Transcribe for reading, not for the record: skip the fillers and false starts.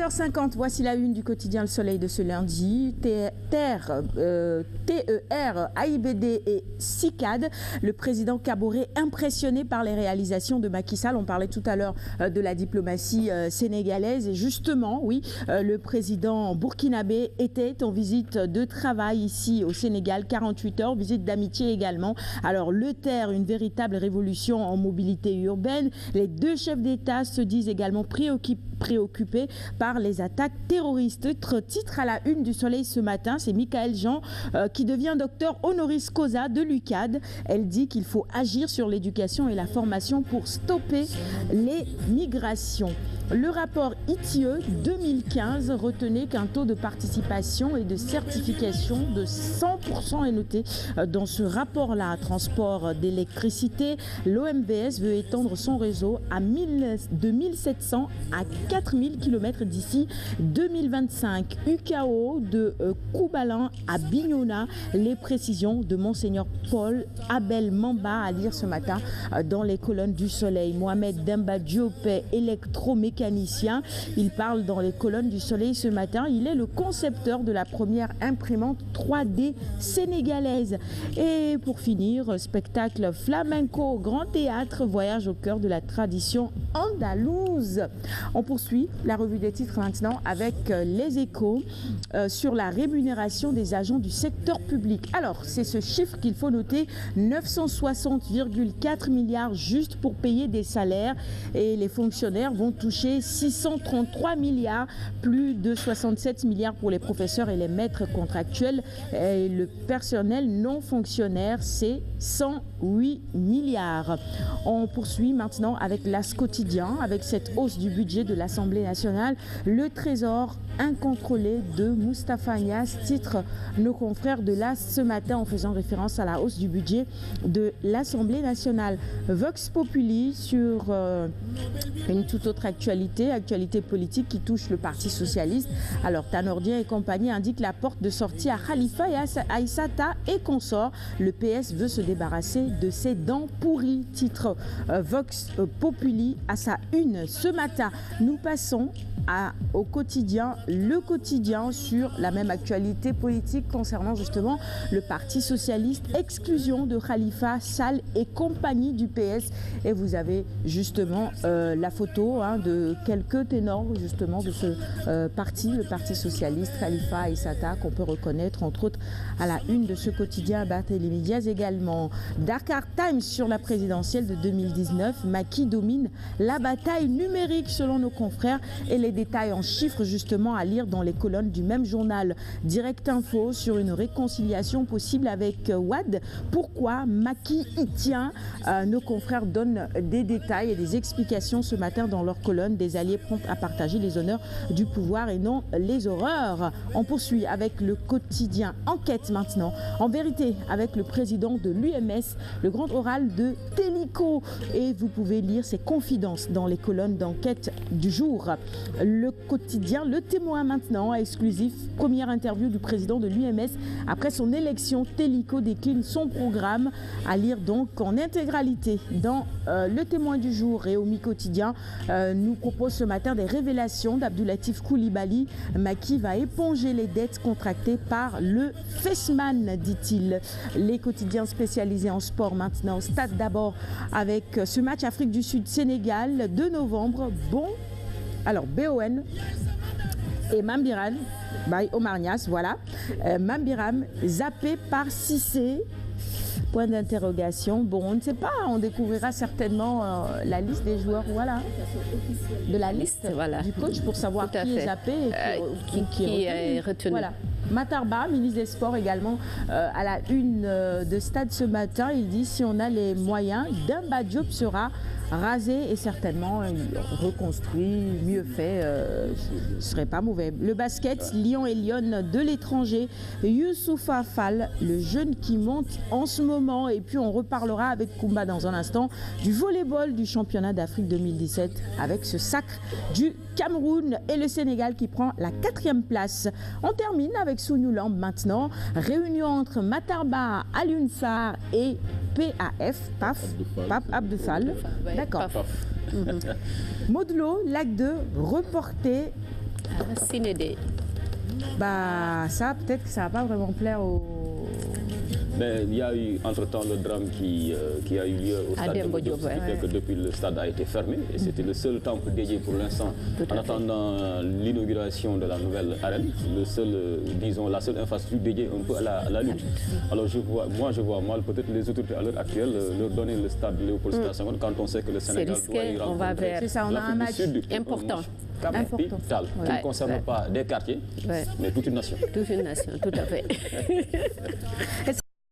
10h50, voici la une du quotidien Le Soleil de ce lundi. TER, AIBD et CICAD. Le président Kaboré impressionné par les réalisations de Macky Sall. On parlait tout à l'heure de la diplomatie sénégalaise. Et justement, oui, le président burkinabé était en visite de travail ici au Sénégal, 48 heures, visite d'amitié également. Alors le TER, une véritable révolution en mobilité urbaine. Les deux chefs d'État se disent également préoccupés par les attaques terroristes. Titre à la une du Soleil ce matin, c'est Michaël Jean qui devient docteur honoris causa de l'UCAD. Elle dit qu'il faut agir sur l'éducation et la formation pour stopper les migrations. Le rapport ITIE 2015 retenait qu'un taux de participation et de certification de 100% est noté dans ce rapport-là. Transport d'électricité, l'OMVS veut étendre son réseau de 1700 à 4000 km d'ici 2025. UKO de Koubalan à Bignona, les précisions de Monseigneur Paul Abel Mamba à lire ce matin dans les colonnes du Soleil. Mohamed Demba Diop, électromécanicien, il parle dans les colonnes du Soleil ce matin. Il est le concepteur de la première imprimante 3D sénégalaise. Et pour finir, spectacle flamenco, grand théâtre, voyage au cœur de la tradition andalouse. On poursuit la revue des titres maintenant avec les Échos sur la rémunération des agents du secteur public. Alors, c'est ce chiffre qu'il faut noter, 960,4 milliards juste pour payer des salaires, et les fonctionnaires vont toucher 633 milliards, plus de 67 milliards pour les professeurs et les maîtres contractuels. Et le personnel non fonctionnaire, c'est 108 milliards. On poursuit maintenant avec l'As quotidien, avec cette hausse du budget de l'Assemblée nationale. Le trésor incontrôlé de Moustapha Niasse, titre nos confrères de l'As ce matin en faisant référence à la hausse du budget de l'Assemblée nationale. Vox Populi sur une toute autre actualité politique qui touche le Parti socialiste. Alors Tanordien et compagnie indiquent la porte de sortie à Khalifa et à Aïssata et consorts. Le PS veut se débarrasser de ses dents pourries, titre Vox Populi à sa une ce matin. Nous passons au quotidien, le quotidien sur la même actualité politique concernant justement le Parti socialiste, exclusion de Khalifa Sall et compagnie du PS. Et vous avez justement la photo de quelques ténors justement de ce parti, le Parti socialiste, Khalifa Aïssata, qu'on peut reconnaître entre autres à la une de ce quotidien. Barthélémy Diaz également. Dakar Times sur la présidentielle de 2019, Macky domine la bataille numérique selon nos confrères, et les détails en chiffres justement à lire dans les colonnes du même journal. Direct Info sur une réconciliation possible avec Wade. Pourquoi Macky y tient? Nos confrères donnent des détails et des explications ce matin dans leur colonne. Des alliés prompts à partager les honneurs du pouvoir et non les horreurs. On poursuit avec le quotidien Enquête maintenant. En vérité, avec le président de l'UMS, le grand oral de Télico. Et vous pouvez lire ses confidences dans les colonnes d'Enquête du jour. Le quotidien Le Témoin maintenant, exclusif, première interview du président de l'UMS après son élection. Télico décline son programme, à lire donc en intégralité dans Le Témoin du jour. Et au mi-quotidien nous propose ce matin des révélations d'Abdoulatif Coulibaly. Macky va éponger les dettes contractées par le FESMAN, dit-il. Les quotidiens spécialisés en sport maintenant. Stade d'abord avec ce match Afrique du Sud-Sénégal 2 novembre. Alors, BON et Mambiram, by Omar Niasse, voilà. Mambiram zappé par Cissé. Point d'interrogation. Bon, on ne sait pas, on découvrira certainement la liste des joueurs, voilà. De la liste voilà. Du coach pour savoir qui est zappé et qui est retenu. Voilà. Matarba, ministre des Sports également, à la une de Stade ce matin, il dit si on a les moyens, Demba Diop sera rasé et certainement reconstruit, mieux fait, ce ne serait pas mauvais. Le basket, Lyon et Lyon de l'étranger, Youssoufa Fall, le jeune qui monte en ce moment. Et puis on reparlera avec Koumba dans un instant du volleyball du championnat d'Afrique 2017 avec ce sacre du Cameroun et le Sénégal qui prend la 4e place. On termine avec Sounioulamb maintenant. Réunion entre Matarba, Alioune Sarr et PAF Abdou Fall. D'accord. Modulo, Lac 2, reporté Ah, Cinédé. Bah, ça, peut-être que ça va pas vraiment plaire aux... Mais il y a eu entre-temps le drame qui a eu lieu au stade Demba Diop, ce qui fait que depuis le stade a été fermé et c'était le seul temple dédié pour l'instant en attendant l'inauguration de la nouvelle arène, disons la seule infrastructure dédiée un peu à la lutte. Alors je vois mal peut-être les autorités à l'heure actuelle leur donner le stade Léopold Sédar Senghor quand on sait que le Sénégal doit y rencontrer l'Afrique du Sud, important. Capital, qui ne concerne pas des quartiers, mais toute une nation. Toute une nation, tout à fait. Est-ce